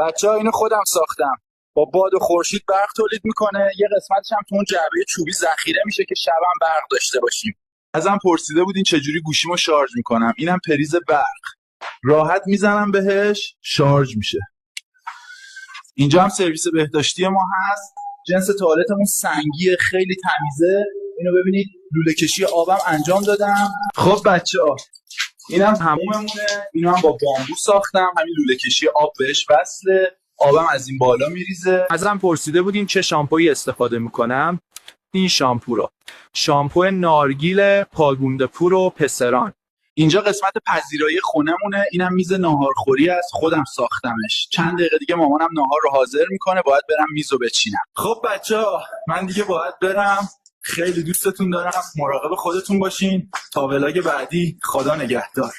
بچه‌ها اینو خودم ساختم. با باد و خورشید برق تولید میکنه، یه قسمتش هم تو اون جعبه چوبی ذخیره میشه که شبم برق داشته باشیم. ازم پرسیده بودین چجوری گوشیمو شارژ میکنم. اینم پریز برق. راحت میزنم بهش، شارژ میشه. اینجا هم سرویس بهداشتی ما هست. جنس توالتمون سنگیه، خیلی تمیزه. اینو ببینید، لوله کشی آبم انجام دادم. خب بچه‌ها، اینم حموممونه. اینو هم با بامبو ساختم، همین لوله کشی آب بهش وصله، آبم از این بالا میریزه. ازم پرسیده بودین چه شامپویی استفاده میکنم. این شامپو نارگیل پاگونده پور و پسران. اینجا قسمت پذیرایی خونمونه. اینم میز ناهارخوری است، خودم ساختمش. چند دقیقه دیگه مامانم ناهار رو حاضر میکنه، باید برم میزو بچینم. خب بچه‌ها، من دیگه باید برم. خیلی دوستتون دارم. مراقب خودتون باشین. تا ولاگ بعدی، خدا نگهدار.